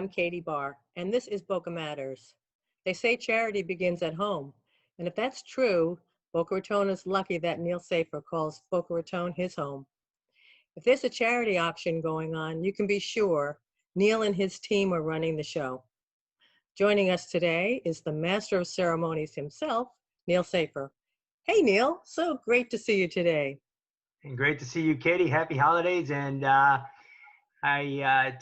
I'm Katie Barr, and this is Boca Matters. They say charity begins at home, and if that's true, Boca Raton is lucky that Neil Saffer calls Boca Raton his home. If there's a charity auction going on, you can be sure Neil and his team are running the show. Joining us today is the Master of Ceremonies himself, Neil Saffer. Hey, Neil, so great to see you today. And great to see you, Katie. Happy holidays, and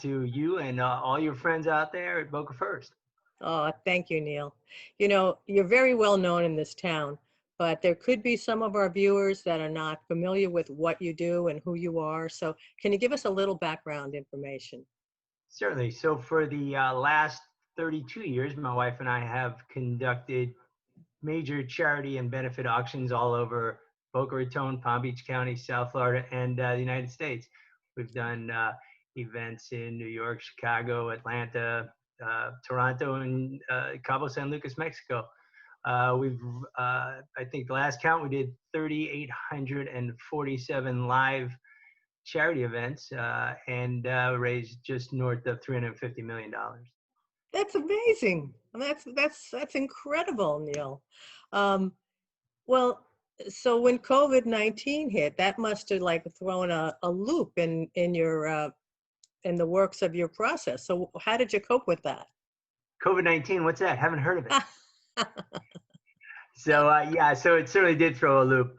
to you and all your friends out there at Boca First. Oh, thank you, Neil. You know, you're very well known in this town, but there could be some of our viewers that are not familiar with what you do and who you are. So can you give us a little background information? Certainly. So for the last 32 years, my wife and I have conducted major charity and benefit auctions all over Boca Raton, Palm Beach County, South Florida, and the United States. We've done events in New York, Chicago, Atlanta, Toronto, and Cabo San Lucas, Mexico. I think the last count, we did 3,847 live charity events and raised just north of $350 million. That's amazing. That's incredible, Neil. Um, well, so when COVID-19 hit, that must have like thrown a loop in your in the works of your process. So how did you cope with that? COVID-19, what's that? Haven't heard of it. So so it certainly did throw a loop.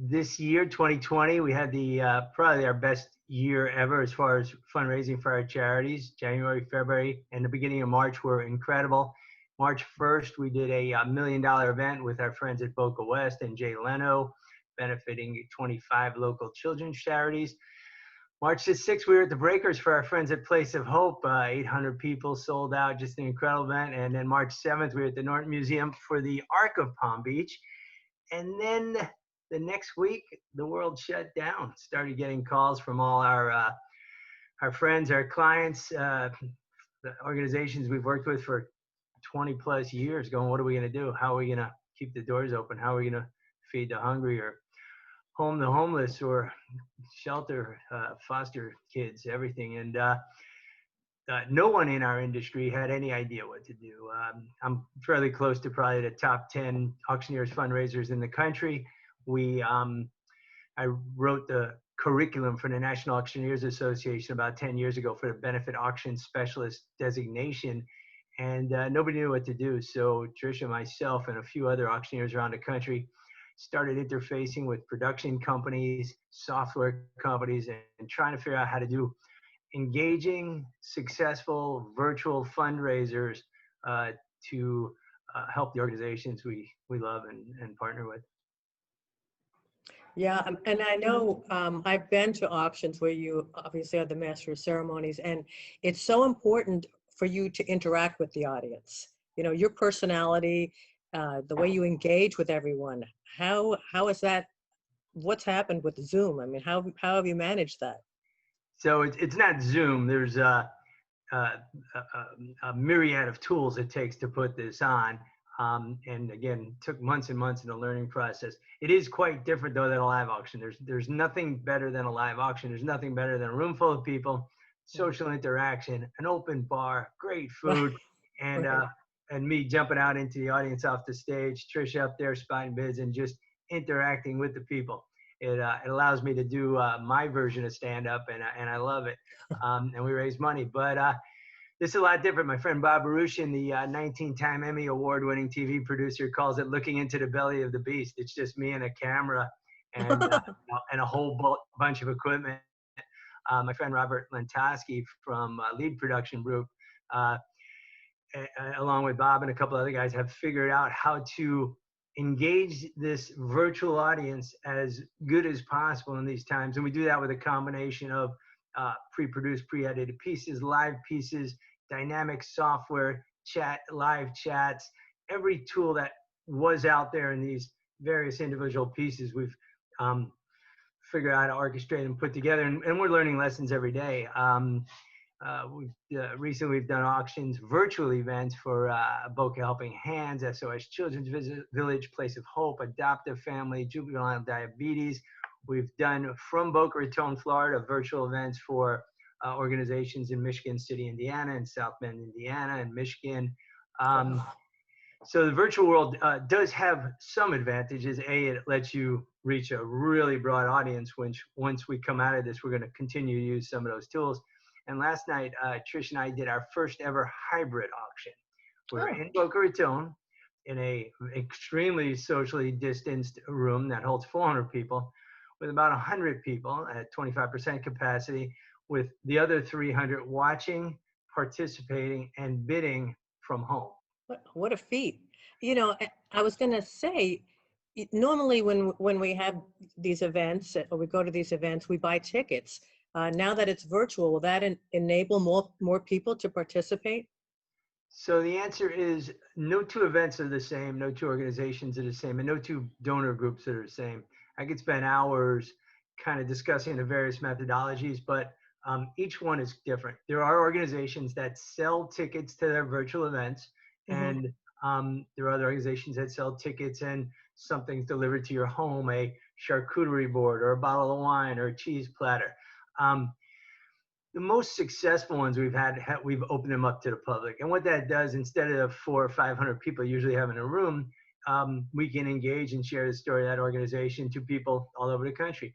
This year, 2020, we had the probably our best year ever as far as fundraising for our charities. January, February, and the beginning of March were incredible. March 1st, we did a $1 million event with our friends at Boca West and Jay Leno, benefiting 25 local children's charities. March the 6th, we were at the Breakers for our friends at Place of Hope. 800 people sold out, just an incredible event. And then March 7th, we were at the Norton Museum for the Arc of Palm Beach. And then the next week, the world shut down. Started getting calls from all our friends, our clients, the organizations we've worked with for 20 plus years, going, what are we going to do? How are we going to keep the doors open? How are we going to feed the hungry or home the homeless or shelter foster kids, everything? And no one in our industry had any idea what to do. I'm fairly close to probably the top 10 auctioneers fundraisers in the country. I wrote the curriculum for the National Auctioneers Association about 10 years ago for the benefit auction specialist designation, and nobody knew what to do. So Tricia, myself, and a few other auctioneers around the country started interfacing with production companies, software companies, and trying to figure out how to do engaging, successful virtual fundraisers to help the organizations we love and partner with. Yeah, and I know I've been to auctions where you obviously are the master of ceremonies, and it's so important for you to interact with the audience. You know, your personality, the way you engage with everyone. How is that? What's happened with Zoom? I mean, how have you managed that? So it's not Zoom. There's a myriad of tools it takes to put this on. And again, took months and months in the learning process. It is quite different though than a live auction. There's nothing better than a live auction. There's nothing better than a room full of people, social interaction, an open bar, great food, and Right. And me jumping out into the audience off the stage, Trisha up there spotting bids, and just interacting with the people. It allows me to do my version of stand-up, and I love it. And we raise money, but this is a lot different. My friend Bob Arushin, the 19-time Emmy Award-winning TV producer, calls it looking into the belly of the beast. It's just me and a camera and and a whole bunch of equipment. My friend Robert Lentoski from Lead Production Group, along with Bob and a couple other guys, have figured out how to engage this virtual audience as good as possible in these times. And we do that with a combination of pre-produced, pre-edited pieces, live pieces, dynamic software, live chats, every tool that was out there in these various individual pieces. We've figured out how to orchestrate and put together, and we're learning lessons every day. Recently we've done auctions, virtual events for Boca Helping Hands, SOS Children's Village, Place of Hope, Adoptive Family, Juvenile Diabetes. We've done from Boca Raton, Florida, virtual events for organizations in Michigan City, Indiana, and South Bend, Indiana, and Michigan. Um, Wow. so the virtual world does have some advantages. It lets you reach a really broad audience. Once we come out of this, we're going to continue to use some of those tools. And last night, Trish and I did our first ever hybrid auction. We were Oh, in Boca Raton in a extremely socially distanced room that holds 400 people, with about 100 people at 25% capacity, with the other 300 watching, participating, and bidding from home. what a feat. I was going to say, normally when we have these events or we go to these events, we buy tickets. Now that it's virtual, will that enable more people to participate? So the answer is no two events are the same, no two organizations are the same, and no two donor groups are the same. I could spend hours kind of discussing the various methodologies, but each one is different. There are organizations that sell tickets to their virtual events, Mm-hmm. and there are other organizations that sell tickets and something's delivered to your home, a charcuterie board or a bottle of wine or a cheese platter. Um, the most successful ones we've opened them up to the public. And what that does, instead of 400 or 500 people usually have in a room, we can engage and share the story of that organization to people all over the country.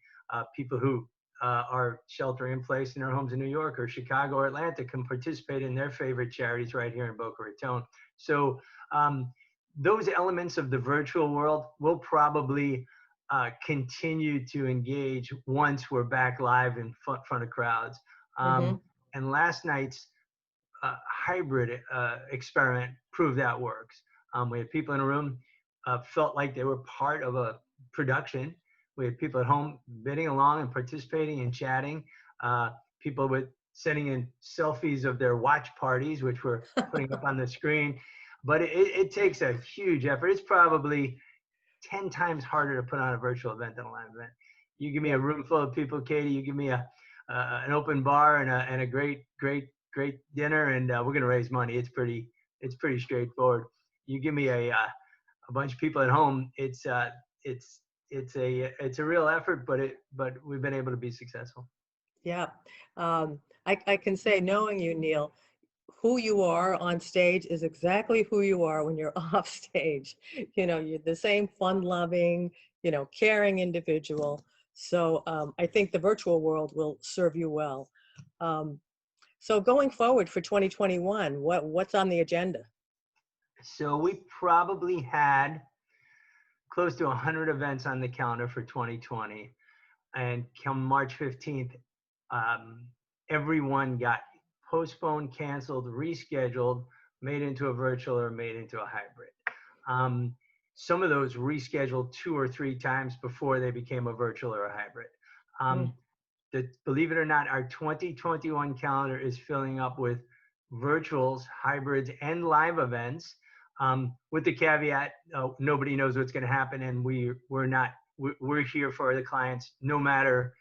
People who are sheltering in place in their homes in New York or Chicago or Atlanta can participate in their favorite charities right here in Boca Raton. So those elements of the virtual world will probably continue to engage once we're back live in front of crowds. Mm-hmm. Um, and last night's hybrid experiment proved that works. We had people in a room felt like they were part of a production. We had people at home bidding along and participating and chatting. People with sending in selfies of their watch parties, which we're putting up on the screen. But it takes a huge effort. It's probably 10 times harder to put on a virtual event than a live event. You give me Yeah. a room full of people, Katie, you give me an open bar and a great dinner, and we're going to raise money. It's pretty straightforward. You give me a bunch of people at home, it's a real effort, but we've been able to be successful. Yeah. I can say, knowing you, Neil, who you are on stage is exactly who you are when you're off stage. You're the same fun-loving, caring individual. So I think the virtual world will serve you well. Um, so going forward for 2021, what's on the agenda? So we probably had close to 100 events on the calendar for 2020. And come March 15th, everyone got postponed, canceled, rescheduled, made into a virtual or made into a hybrid. Some of those rescheduled 2 or 3 times before they became a virtual or a hybrid. Mm. Believe it or not, our 2021 calendar is filling up with virtuals, hybrids, and live events. With the caveat, nobody knows what's going to happen, and we're here for the clients no matter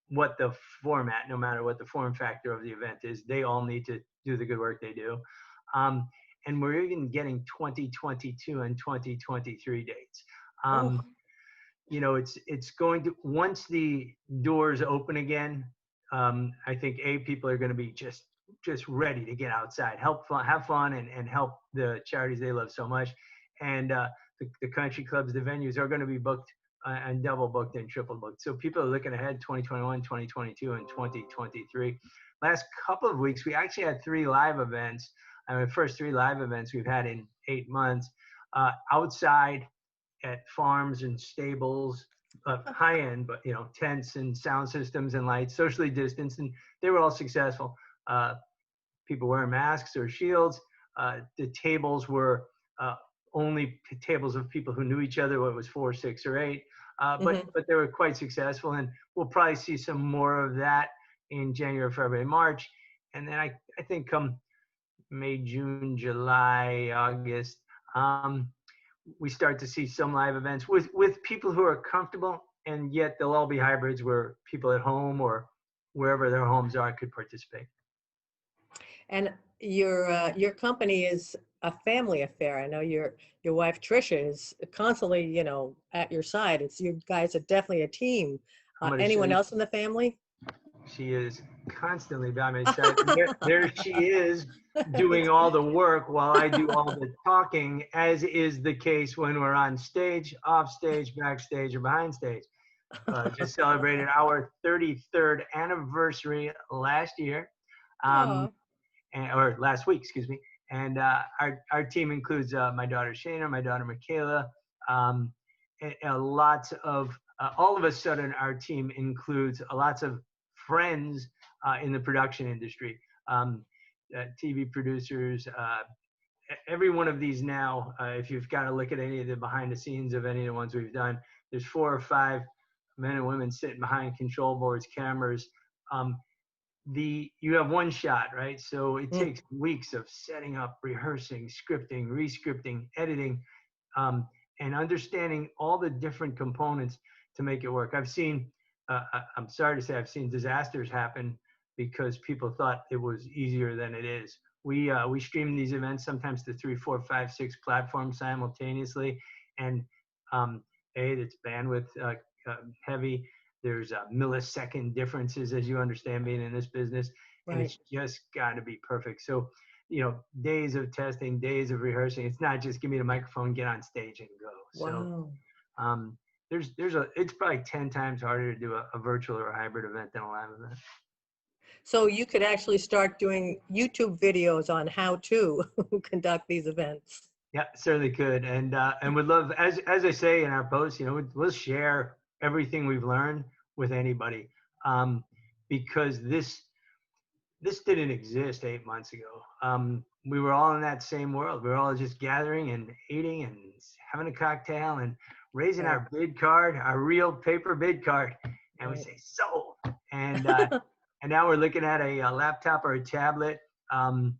what the format, no matter what the form factor of the event is. They all need to do the good work they do. And we're even getting 2022 and 2023 dates. Oh, It's going to, once the doors open again, I think people are going to be just ready to get outside, have fun, and help the charities they love so much. And the country clubs, the venues are going to be booked and double booked and triple booked. So people are looking ahead 2021, 2022, and 2023. Last couple of weeks, we actually had 3 live events. The first 3 live events we've had in 8 months, outside at farms and stables, high end, but tents and sound systems and lights, socially distanced, and they were all successful. People wearing masks or shields. The tables were only tables of people who knew each other, whether it was 4, 6, or 8. But they were quite successful, and we'll probably see some more of that in January, February, March, and then I think come May, June, July, August, we start to see some live events with people who are comfortable, and yet they'll all be hybrids where people at home or wherever their homes are could participate. and your company is a family affair. I know your wife Tricia is constantly, at your side. You guys are definitely a team. I'm going to show Anyone you. else in the family? She is constantly by my side. There she is doing all the work while I do all the talking, as is the case when we're on stage, off stage, backstage, or behind stage. Just celebrated our 33rd anniversary last year, um, Oh, or last week, excuse me. And our team includes my daughter Shayna, my daughter Michaela, um, lots of all of a sudden our team includes lots of friends in the production industry, um, TV producers. Every one of these now, if you've got to look at any of the behind the scenes of any of the ones we've done, there's 4 or 5 men and women sitting behind control boards, cameras. Um, you have one shot, right? So it mm, takes weeks of setting up, rehearsing, scripting, rescripting, editing, um, and understanding all the different components to make it work. I'm sorry to say, I've seen disasters happen because people thought it was easier than it is. We stream these events sometimes to 3, 4, 5, 6 platforms simultaneously, and um, it's bandwidth heavy. There's millisecond differences, as you understand, being in this business, and right. it's just got to be perfect. So, days of testing, days of rehearsing. It's not just give me the microphone, get on stage, and go. So, Wow. um, it's probably 10 times harder to do a virtual or a hybrid event than a live event. So you could actually start doing YouTube videos on how to conduct these events. Yeah, certainly could, and would love, as I say in our posts, we'll share everything we've learned with anybody, um, because this didn't exist 8 months ago. We were all in that same world. We were all just gathering and eating and having a cocktail and raising Right, our bid card, our real paper bid card, and we right. say sold. And now we're looking at a laptop or a tablet,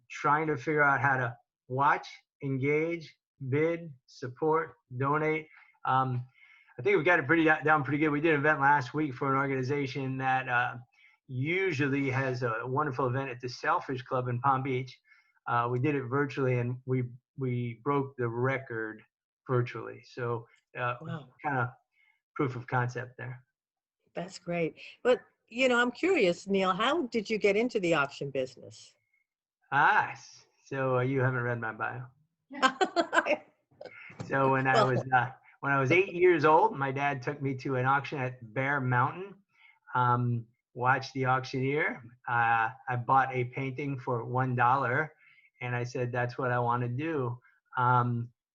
trying to figure out how to watch, engage, bid, support, donate. Um, I think we got it down pretty good. We did an event last week for an organization that usually has a wonderful event at the Selfish Club in Palm Beach. We did it virtually, and we broke the record virtually. So Wow, kind of proof of concept there. that's great. But, I'm curious, Neil, how did you get into the auction business? Ah, so you haven't read my bio. So Well, when I was 8 years old, my dad took me to an auction at Bear Mountain. Watched the auctioneer. I bought a painting for $1, and I said that's what I want to do.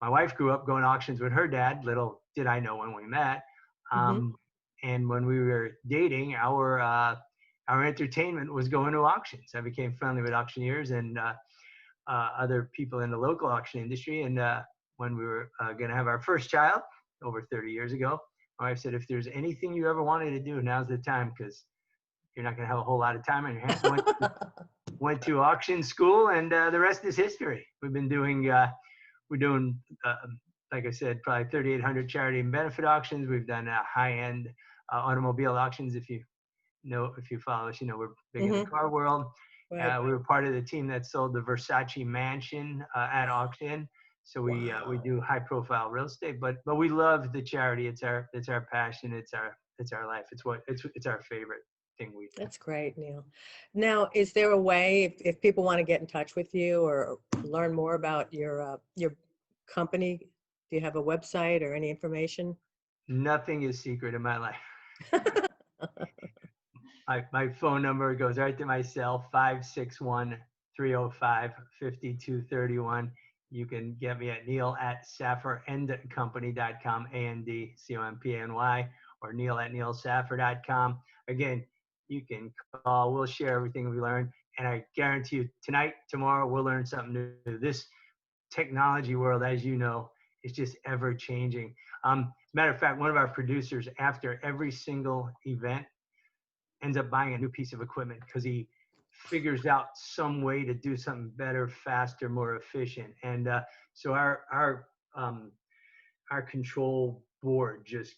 My wife grew up going to auctions with her dad. Little did I know when we met. hmm Um, and when we were dating, our entertainment was going to auctions. I became friendly with auctioneers and other people in the local auction industry. And when we were going to have our first child over 30 years ago, my wife said, if there's anything you ever wanted to do, now's the time, because you're not going to have a whole lot of time on your hands. Went to auction school, and the rest is history. We're doing, like I said, probably 3,800 charity and benefit auctions. We've done high-end automobile auctions. If you follow us, we're big in the hmm car world. Right. We were part of the team that sold the Versace mansion at auction. So we Wow. do high-profile real estate, but we love the charity. It's our passion. It's our life. It's our favorite thing we do. That's great, Neil. Now, is there a way, if people want to get in touch with you or learn more about your company, do you have a website or any information? Nothing is secret in my life. My phone number goes right to my cell, 561-305-5231. You can get me at neil@safferandcompany.com, ANDCOMPANY, or neil@neilsaffer.com. Again, you can call. We'll share everything we learn. And I guarantee you, tonight, tomorrow, we'll learn something new. This technology world, as you know, is just ever changing. As a matter of fact, one of our producers, after every single event, ends up buying a new piece of equipment because he figures out some way to do something better, faster, more efficient. And so our control board just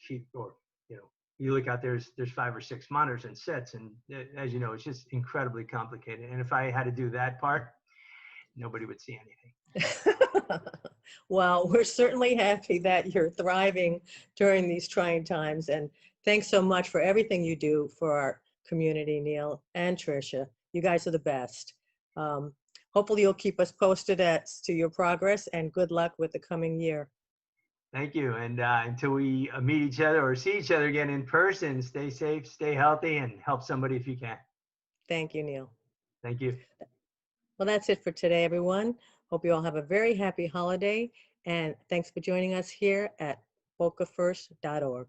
you look out there's 5 or 6 monitors and sets, and as you know, it's just incredibly complicated. And if I had to do that part, nobody would see anything. Well, we're certainly happy that you're thriving during these trying times. And thanks so much for everything you do for community, Neil and Tricia. You guys are the best. Hopefully you'll keep us posted as to your progress, and good luck with the coming year. Thank you. And until we meet each other or see each other again in person, stay safe, stay healthy, and help somebody if you can. Thank you, Neil. Thank you. Well, that's it for today, everyone. Hope you all have a very happy holiday, and thanks for joining us here at bocafirst.org.